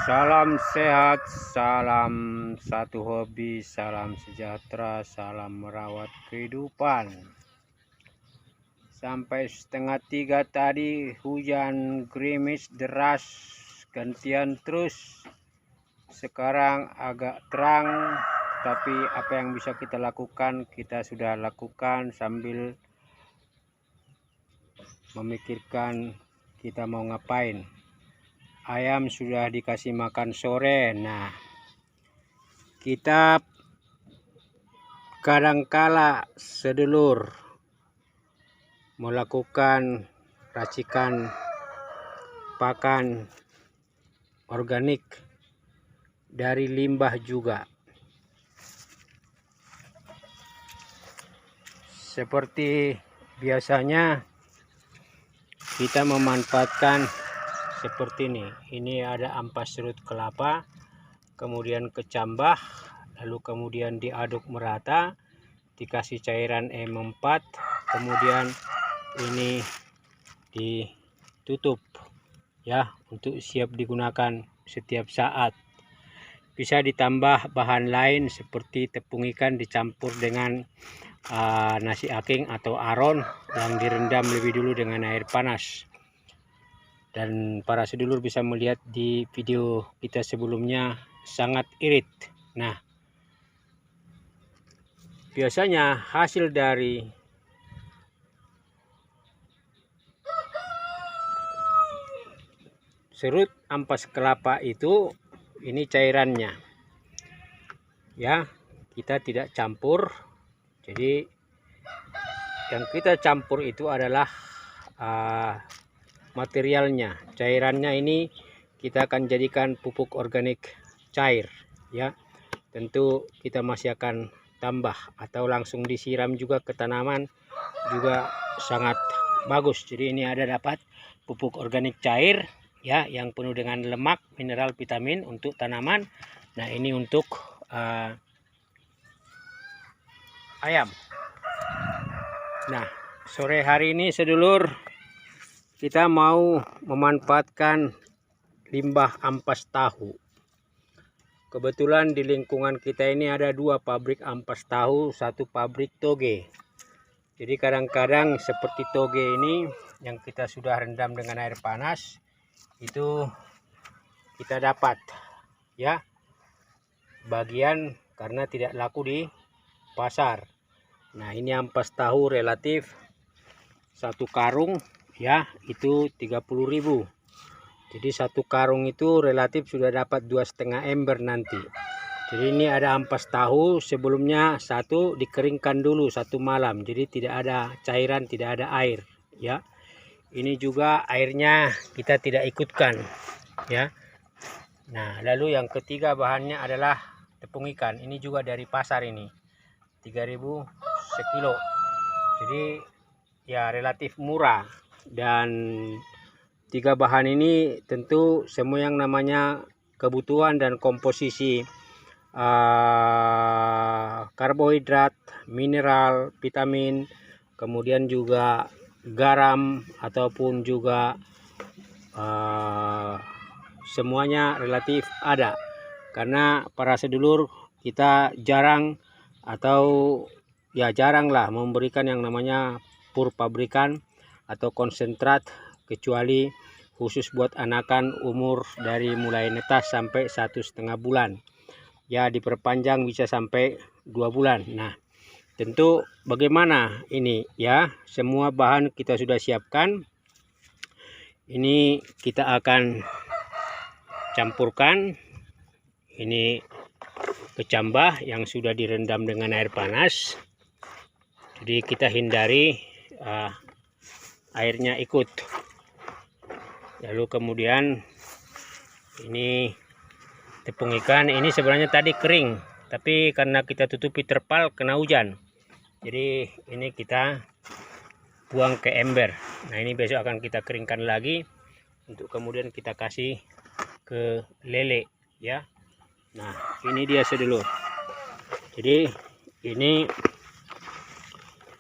Salam sehat, salam satu hobi, salam sejahtera, salam merawat kehidupan. Sampai 2:30 tadi hujan gerimis deras gantian terus. Sekarang agak terang, tapi apa yang bisa kita lakukan kita sudah lakukan sambil memikirkan kita mau ngapain. Ayam sudah dikasih makan sore. Nah, kita kadangkala sedulur melakukan racikan pakan organik dari limbah juga. Seperti biasanya kita memanfaatkan seperti ini. Ini ada ampas serut kelapa, kemudian kecambah, lalu kemudian diaduk merata, dikasih cairan M4, kemudian ini ditutup ya, untuk siap digunakan setiap saat. Bisa ditambah bahan lain seperti tepung ikan dicampur dengan nasi aking atau aron yang direndam lebih dulu dengan air panas. Dan para sedulur bisa melihat di video kita sebelumnya sangat irit. Nah, biasanya hasil dari serut ampas kelapa itu ini cairannya. Ya, kita tidak campur. Jadi yang kita campur itu adalah materialnya, cairannya. Ini kita akan jadikan pupuk organik cair ya. Tentu kita masih akan tambah atau langsung disiram juga ke tanaman juga sangat bagus. Jadi ini ada dapat pupuk organik cair ya, yang penuh dengan lemak, mineral, vitamin untuk tanaman. Nah, ini untuk ayam. Nah, sore hari ini sedulur kita mau memanfaatkan limbah ampas tahu. Kebetulan di lingkungan kita ini ada 2 pabrik ampas tahu, 1 pabrik toge. Jadi kadang-kadang seperti toge ini yang kita sudah rendam dengan air panas, itu kita dapat ya bagian karena tidak laku di pasar. Nah, ini ampas tahu relatif 1 karung ya, itu 30.000. Jadi 1 karung itu relatif sudah dapat 2,5 ember nanti. Jadi ini ada ampas tahu, sebelumnya 1 dikeringkan dulu 1 malam. Jadi tidak ada cairan, tidak ada air ya. Ini juga airnya kita tidak ikutkan ya. Nah, lalu yang ketiga bahannya adalah tepung ikan. Ini juga dari pasar, ini 3.000 sekilo. Jadi ya relatif murah. Dan 3 bahan ini tentu semua yang namanya kebutuhan dan komposisi karbohidrat, mineral, vitamin, kemudian juga garam ataupun juga semuanya relatif ada. Karena para sedulur kita jarang atau ya jarang lah memberikan yang namanya pur pabrikan atau konsentrat, kecuali khusus buat anakan umur dari mulai netas sampai 1,5 bulan ya, diperpanjang bisa sampai 2 bulan. Nah, tentu bagaimana ini ya, semua bahan kita sudah siapkan. Ini kita akan campurkan. Ini kecambah yang sudah direndam dengan air panas. Jadi kita hindari airnya ikut. Lalu kemudian ini tepung ikan. Ini sebenarnya tadi kering, tapi karena kita tutupi terpal kena hujan, jadi ini kita buang ke ember. Nah, ini besok akan kita keringkan lagi untuk kemudian kita kasih ke lele ya. Nah, ini dia sedulur. Jadi ini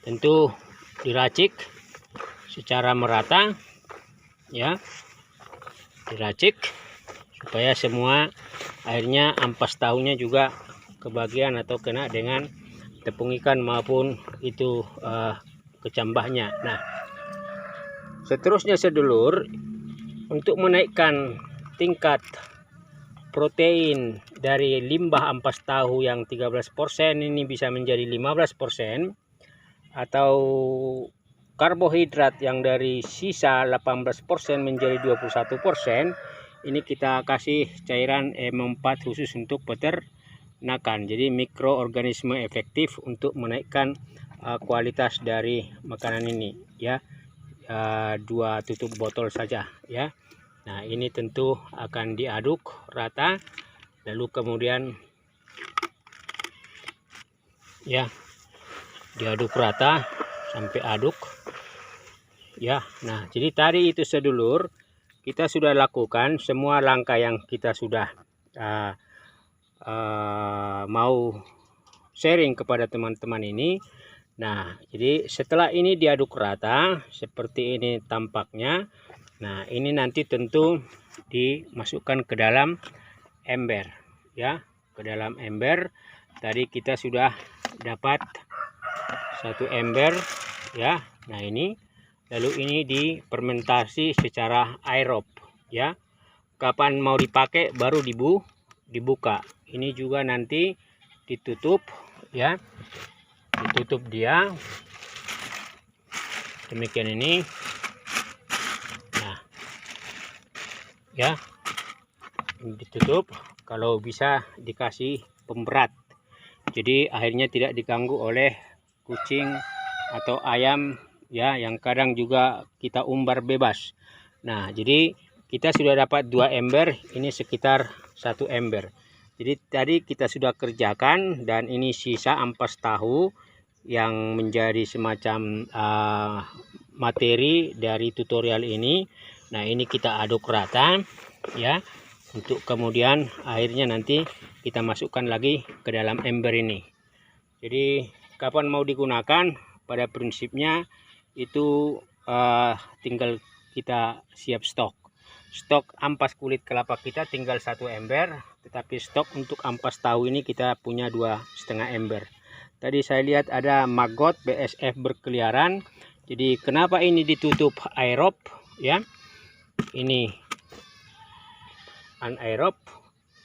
tentu diracik secara merata ya, diracik supaya semua akhirnya ampas tahunya juga kebagian atau kena dengan tepung ikan maupun itu kecambahnya. Nah, seterusnya sedulur, untuk menaikkan tingkat protein dari limbah ampas tahu yang 13% ini bisa menjadi 15%, atau karbohidrat yang dari sisa 18% menjadi 21%, ini kita kasih cairan M4 khusus untuk peternakan. Jadi mikroorganisme efektif untuk menaikkan kualitas dari makanan ini ya. 2 tutup botol saja ya. Nah, ini tentu akan diaduk rata, lalu kemudian ya diaduk rata sampai aduk ya. Nah, jadi tadi itu sedulur, kita sudah lakukan semua langkah yang kita sudah mau sharing kepada teman-teman ini. Nah, jadi setelah ini diaduk rata seperti ini tampaknya. Nah, ini nanti tentu dimasukkan ke dalam ember ya, ke dalam ember. Tadi kita sudah dapat 1 ember ya. Nah, ini lalu ini difermentasi secara aerob ya. Kapan mau dipakai baru dibuka. Ini juga nanti ditutup ya, ditutup dia demikian ini. Nah ya, ini ditutup. Kalau bisa dikasih pemberat, jadi akhirnya tidak diganggu oleh kucing atau ayam ya, yang kadang juga kita umbar bebas. Nah, jadi kita sudah dapat 2 ember, ini sekitar 1 ember. Jadi tadi kita sudah kerjakan, dan ini sisa ampas tahu yang menjadi semacam materi dari tutorial ini. Nah, ini kita aduk rata ya, untuk kemudian akhirnya nanti kita masukkan lagi ke dalam ember ini. Jadi kapan mau digunakan, pada prinsipnya itu tinggal kita siap stok ampas kulit kelapa kita tinggal 1 ember, tetapi stok untuk ampas tahu ini kita punya 2,5 ember. Tadi saya lihat ada maggot BSF berkeliaran. Jadi kenapa ini ditutup aerob ya, ini anaerob,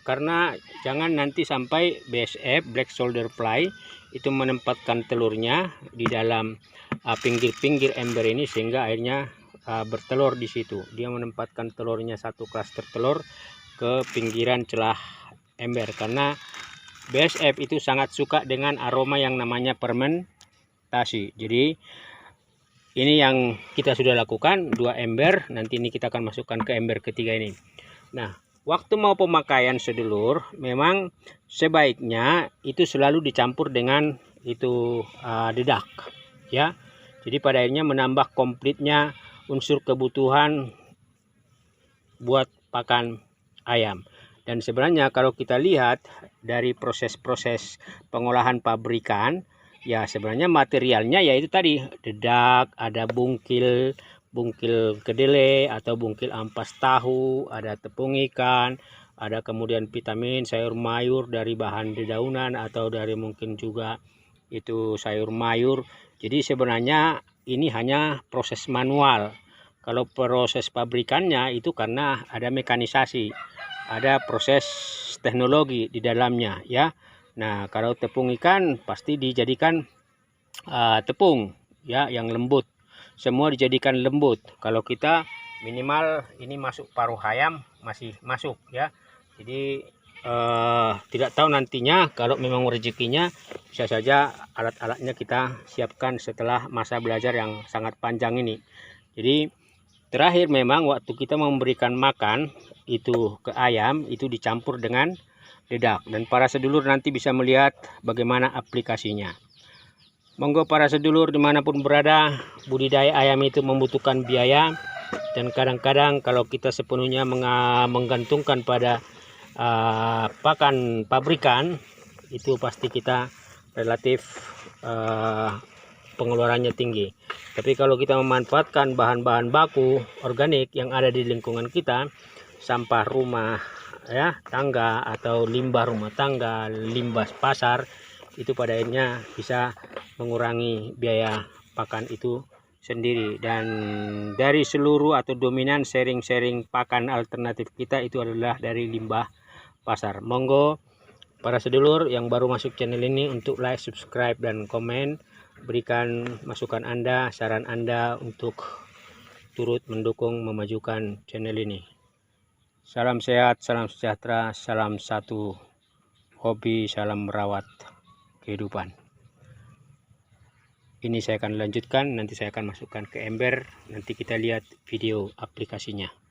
karena jangan nanti sampai BSF black soldier fly itu menempatkan telurnya di dalam pinggir-pinggir ember ini, sehingga akhirnya bertelur di situ. Dia menempatkan telurnya, 1 klaster telur ke pinggiran celah ember, karena BSF itu sangat suka dengan aroma yang namanya fermentasi. Jadi ini yang kita sudah lakukan 2 ember. Nanti ini kita akan masukkan ke ember ketiga ini. Nah, waktu mau pemakaian sedulur, memang sebaiknya itu selalu dicampur dengan itu dedak ya. Jadi pada akhirnya menambah komplitnya unsur kebutuhan buat pakan ayam. Dan sebenarnya kalau kita lihat dari proses-proses pengolahan pabrikan ya, sebenarnya materialnya yaitu tadi dedak, ada bungkil kedelai atau bungkil ampas tahu, ada tepung ikan, ada kemudian vitamin, sayur mayur dari bahan dedaunan atau dari mungkin juga itu sayur mayur. Jadi sebenarnya ini hanya proses manual. Kalau proses pabrikannya itu karena ada mekanisasi, ada proses teknologi di dalamnya ya. Nah, kalau tepung ikan pasti dijadikan tepung ya yang lembut. Semua dijadikan lembut. Kalau kita minimal ini masuk paruh ayam masih masuk ya. Jadi tidak tahu nantinya, kalau memang rezekinya bisa saja alat-alatnya kita siapkan setelah masa belajar yang sangat panjang ini. Jadi terakhir memang waktu kita memberikan makan itu ke ayam itu dicampur dengan dedak, dan para sedulur nanti bisa melihat bagaimana aplikasinya. Monggo para sedulur dimanapun berada, budidaya ayam itu membutuhkan biaya, dan kadang-kadang kalau kita sepenuhnya menggantungkan pada pakan pabrikan, itu pasti kita relatif pengeluarannya tinggi. Tapi kalau kita memanfaatkan bahan-bahan baku organik yang ada di lingkungan kita, sampah rumah ya, tangga atau limbah rumah tangga, limbah pasar, itu pada akhirnya bisa mengurangi biaya pakan itu sendiri. Dan dari seluruh atau dominan sharing-sharing pakan alternatif kita itu adalah dari limbah pasar. Monggo para sedulur yang baru masuk channel ini untuk like, subscribe, dan komen, berikan masukan Anda, saran Anda untuk turut mendukung memajukan channel ini. Salam sehat, salam sejahtera, salam satu hobi, salam merawat kehidupan. Ini saya akan lanjutkan, nanti saya akan masukkan ke ember, nanti kita lihat video aplikasinya.